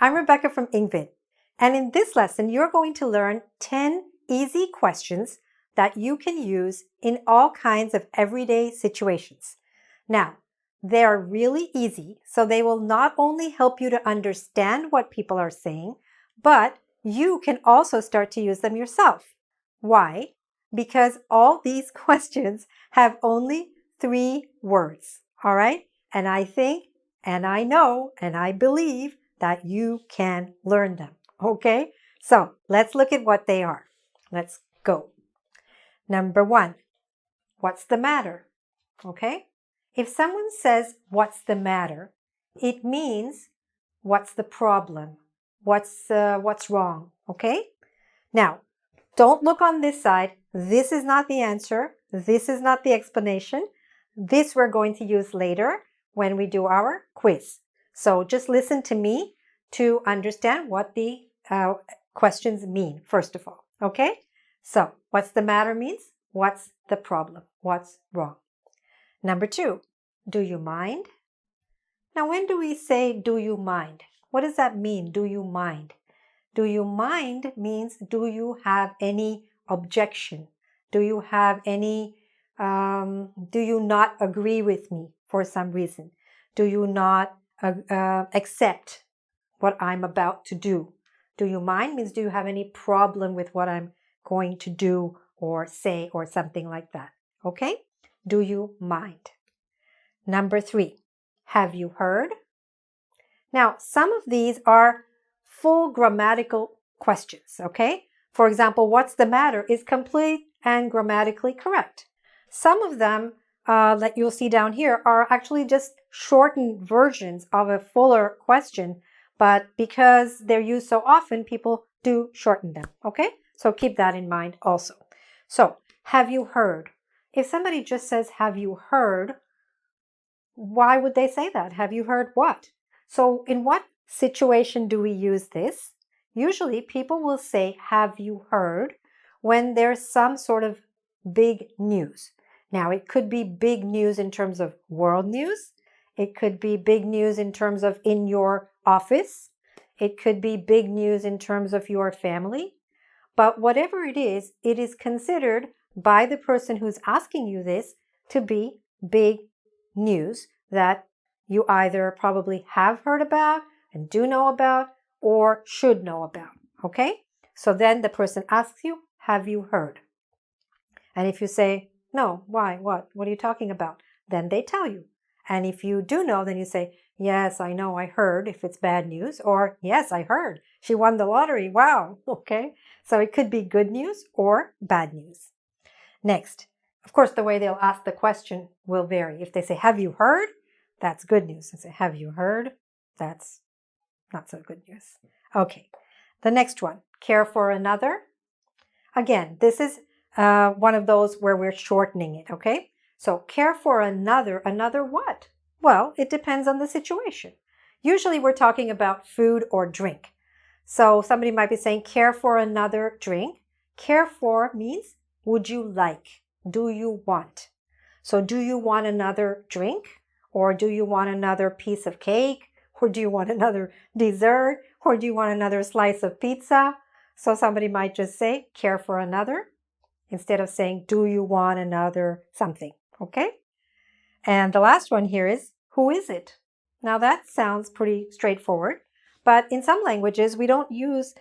I'm Rebecca from engVid, and in this lesson, you're going to learn 10 easy questions that you can use in all kinds of everyday situations. Now, they are really easy, so they will not only help you to understand what people are saying, but you can also start to use them yourself. Why? Because all these questions have only 3 words, all right? And I think, and I know, and I believe that you can learn them, okay? So let's look at what they are. Let's go. Number 1, what's the matter? Okay? If someone says, what's the matter? It means, what's the problem? What's wrong? Okay? Now, don't look on this side. This is not the answer. This is not the explanation. This we're going to use later when we do our quiz. So just listen to me to understand what the questions mean, first of all. Okay? So, what's the matter means, what's the problem? What's wrong? Number 2, do you mind? Now, when do we say, do you mind? What does that mean, do you mind? Do you mind means, do you have any objection? Do you have any, do you not agree with me for some reason? Do you not accept what I'm about to do? Do you mind means, do you have any problem with what I'm going to do or say or something like that? Okay? Do you mind? Number 3, have you heard? Now, some of these are full grammatical questions, okay? For example, what's the matter is complete and grammatically correct. Some of them that you'll see down here are actually just shortened versions of a fuller question, but because they're used so often, people do shorten them, okay? So keep that in mind also. So, have you heard? If somebody just says, have you heard? Why would they say that? Have you heard what? So in what situation do we use this? Usually people will say, have you heard? When there's some sort of big news. Now, it could be big news in terms of world news. It could be big news in terms of in your office. It could be big news in terms of your family. But whatever it is considered by the person who's asking you this to be big news that you either probably have heard about and do know about or should know about, okay? So then the person asks you, have you heard? And if you say, no, why, what are you talking about? Then they tell you. And if you do know, then you say, yes, I know, I heard, if it's bad news, or yes, I heard, she won the lottery, wow, okay? So it could be good news or bad news. Next, of course, the way they'll ask the question will vary. If they say, have you heard? That's good news. And say, have you heard? That's not so good news. Okay, the next one, care for another. Again, this is one of those where we're shortening it, okay? So care for another what? Well, it depends on the situation. Usually we're talking about food or drink. So somebody might be saying, care for another drink. Care for means, would you like? Do you want? So do you want another drink? Or do you want another piece of cake? Or do you want another dessert? Or do you want another slice of pizza? So somebody might just say, care for another, instead of saying, do you want another something? Okay? And the last one here is, who is it? Now that sounds pretty straightforward, but in some languages, they don't use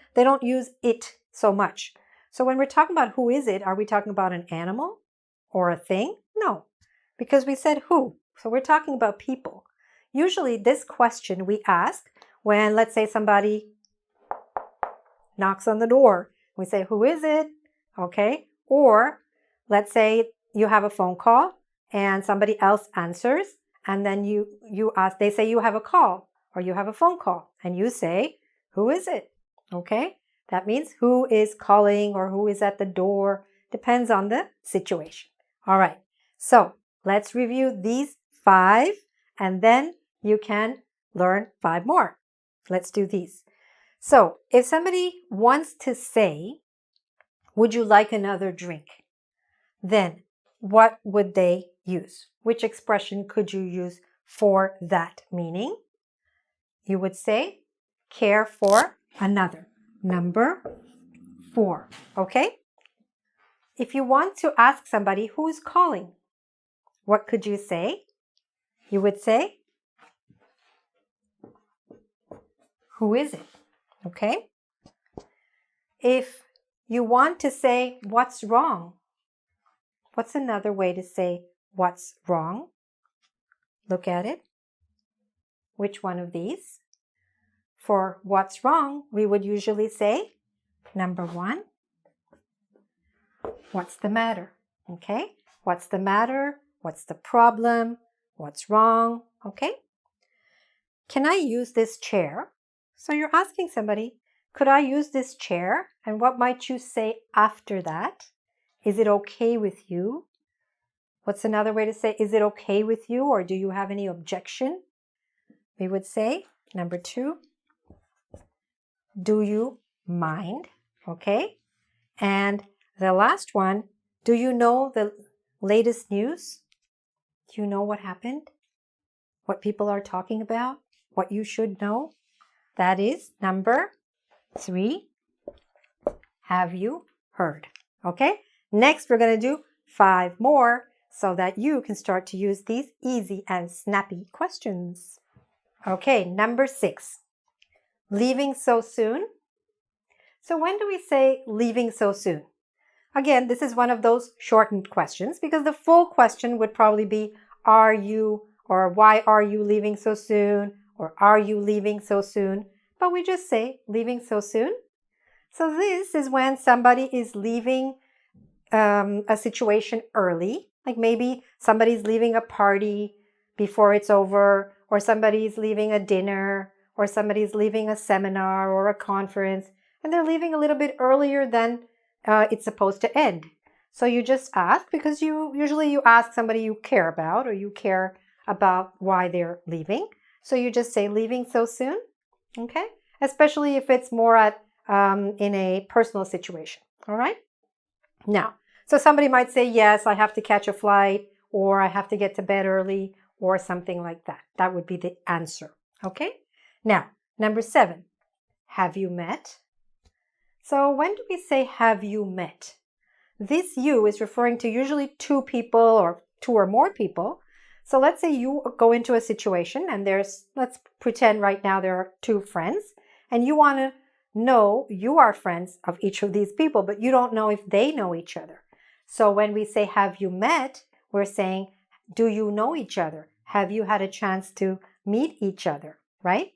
it so much. So when we're talking about who is it, are we talking about an animal or a thing? No, because we said who. So we're talking about people. Usually this question we ask when, let's say, somebody knocks on the door. We say, who is it? Okay. Or let's say you have a phone call and somebody else answers, and then you ask, they say you have a call or you have a phone call, and you say, who is it? Okay. That means who is calling or who is at the door. Depends on the situation. All right. So let's review these 5, and then you can learn 5 more. Let's do these. So if somebody wants to say, would you like another drink? Then what would they use? Which expression could you use for that meaning? You would say, care for another. Number 4, okay? If you want to ask somebody who's calling, what could you say? You would say, who is it? Okay? If you want to say, what's wrong? What's another way to say, what's wrong? Look at it. Which one of these? For what's wrong, we would usually say, number 1, what's the matter? Okay? What's the matter? What's the problem? What's wrong? Okay? Can I use this chair? So you're asking somebody, could I use this chair? And what might you say after that? Is it okay with you? What's another way to say, is it okay with you? Or do you have any objection? We would say, number 2, do you mind? Okay? And the last one, do you know the latest news? Do you know what happened? What people are talking about? What you should know? That is number 3. Have you heard? Okay? Next, we're going to do 5 more so that you can start to use these easy and snappy questions. Okay, number 6. Leaving so soon? So when do we say leaving so soon? Again, this is one of those shortened questions because the full question would probably be, are you, or why are you leaving so soon? Or are you leaving so soon? But we just say leaving so soon. So this is when somebody is leaving a situation early. Like maybe somebody's leaving a party before it's over, or somebody's leaving a dinner, or somebody's leaving a seminar or a conference, and they're leaving a little bit earlier than it's supposed to end. So you just ask, because you usually ask somebody you care about, or you care about why they're leaving. So you just say leaving so soon, okay? Especially if it's more in a personal situation, all right? Now, so somebody might say, yes, I have to catch a flight, or I have to get to bed early, or something like that. That would be the answer, okay? Now, number 7, have you met? So when do we say have you met? This you is referring to usually 2 people or 2 or more people. So let's say you go into a situation and let's pretend right now there are 2 friends, and you want to know you are friends of each of these people, but you don't know if they know each other. So when we say have you met, we're saying, do you know each other? Have you had a chance to meet each other, right?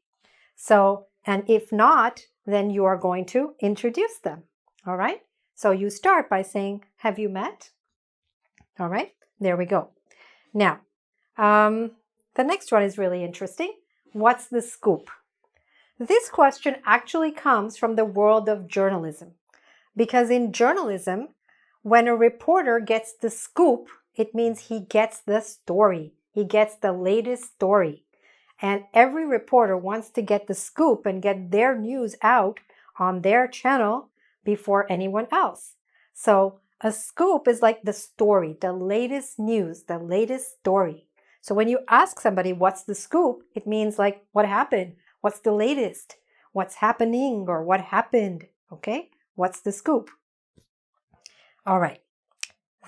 So, and if not, then you are going to introduce them, all right? So you start by saying, have you met? All right, there we go. Now, the next one is really interesting. What's the scoop? This question actually comes from the world of journalism, because in journalism, when a reporter gets the scoop, it means he gets the story. He gets the latest story. And every reporter wants to get the scoop and get their news out on their channel before anyone else. So a scoop is like the story, the latest news, the latest story. So when you ask somebody, what's the scoop? It means like, what happened? What's the latest? What's happening or what happened? Okay, what's the scoop? All right,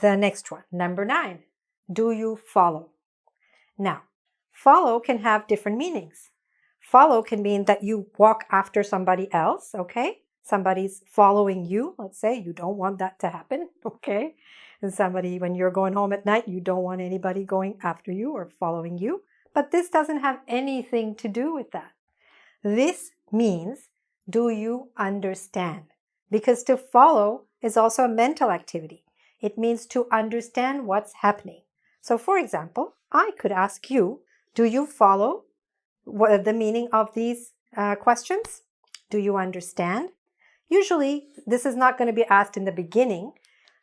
the next one, number 9. Do you follow? Now, follow can have different meanings. Follow can mean that you walk after somebody else, okay? Somebody's following you, let's say. You don't want that to happen, okay? And somebody, when you're going home at night, you don't want anybody going after you or following you. But this doesn't have anything to do with that. This means, do you understand? Because to follow is also a mental activity. It means to understand what's happening. So for example, I could ask you, do you follow the meaning of these questions? Do you understand? Usually, this is not going to be asked in the beginning.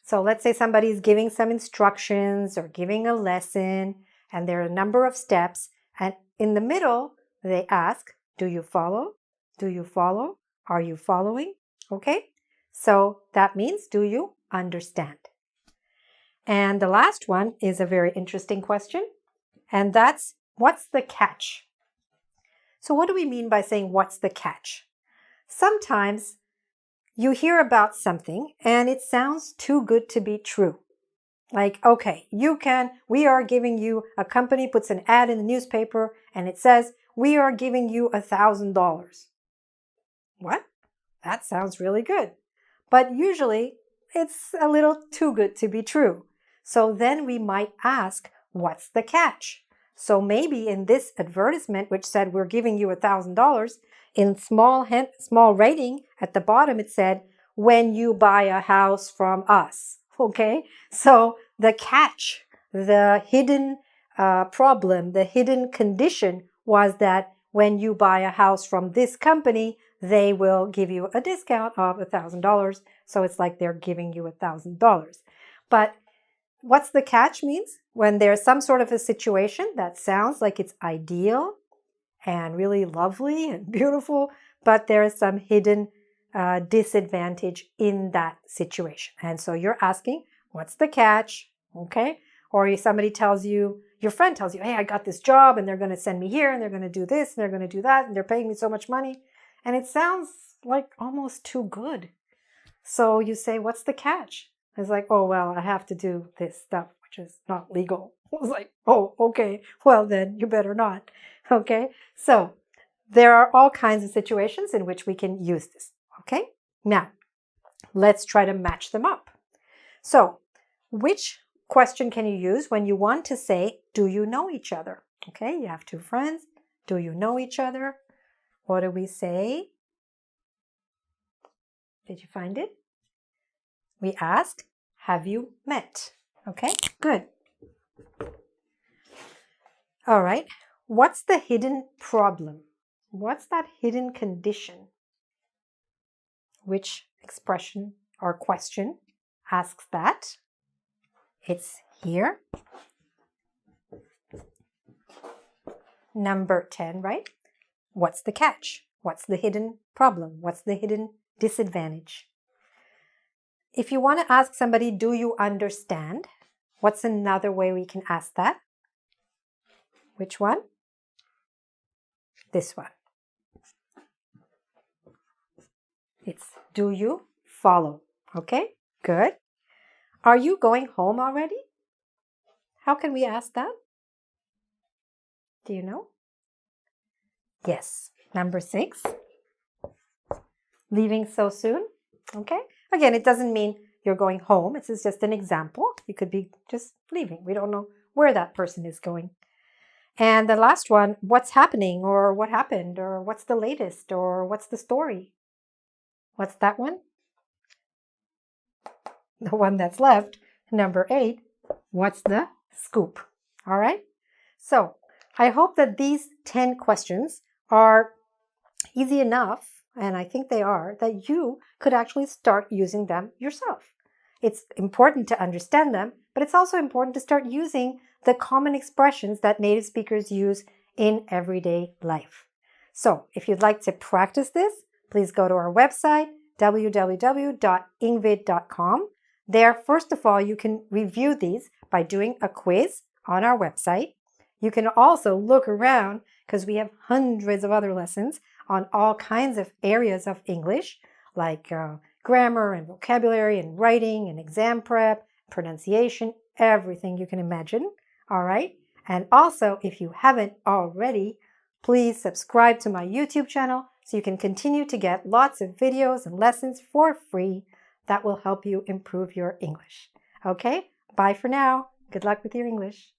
So let's say somebody is giving some instructions or giving a lesson, and there are a number of steps. And in the middle, they ask, do you follow? Do you follow? Are you following? Okay, so that means, do you understand? And the last one is a very interesting question, and that's, what's the catch? So what do we mean by saying what's the catch? Sometimes you hear about something and it sounds too good to be true. Like, okay, we are giving you, a company puts an ad in the newspaper and it says, we are giving you $1,000. What? That sounds really good. But usually it's a little too good to be true. So then we might ask, what's the catch? So maybe in this advertisement, which said we're giving you $1,000, in small writing at the bottom, it said, when you buy a house from us. Okay? So the catch, the hidden problem, the hidden condition was that when you buy a house from this company, they will give you a discount of $1,000. So it's like they're giving you $1,000. But what's the catch means? When there's some sort of a situation that sounds like it's ideal and really lovely and beautiful, but there is some hidden disadvantage in that situation. And so you're asking, what's the catch? Okay? Or somebody tells you, your friend tells you, hey, I got this job and they're going to send me here and they're going to do this and they're going to do that and they're paying me so much money. And it sounds like almost too good. So you say, what's the catch? It's like, oh, well, I have to do this stuff, which is not legal. It's like, oh, okay. Well, then you better not. Okay. So there are all kinds of situations in which we can use this. Okay. Now, let's try to match them up. So which question can you use when you want to say, do you know each other? Okay. You have two friends. Do you know each other? What do we say? Did you find it? We ask, have you met? Okay, good. All right. What's the hidden problem? What's that hidden condition? Which expression or question asks that? It's here. Number 10, right? What's the catch? What's the hidden problem? What's the hidden disadvantage? If you want to ask somebody, do you understand? What's another way we can ask that? Which one? This one. It's do you follow? Okay, good. Are you going home already? How can we ask that? Do you know? Yes. Number 6. Leaving so soon? Okay. Again, it doesn't mean you're going home. It's just an example. You could be just leaving. We don't know where that person is going. And the last one, what's happening or what happened or what's the latest or what's the story? What's that one? The one that's left. Number 8, what's the scoop? All right. So I hope that these 10 questions are easy enough, and I think they are, that you could actually start using them yourself. It's important to understand them, but it's also important to start using the common expressions that native speakers use in everyday life. So if you'd like to practice this, please go to our website, www.engvid.com. There, first of all, you can review these by doing a quiz on our website. You can also look around because we have hundreds of other lessons on all kinds of areas of English, like grammar and vocabulary and writing and exam prep, pronunciation, everything you can imagine. All right. And also, if you haven't already, please subscribe to my YouTube channel so you can continue to get lots of videos and lessons for free that will help you improve your English. Okay. Bye for now. Good luck with your English.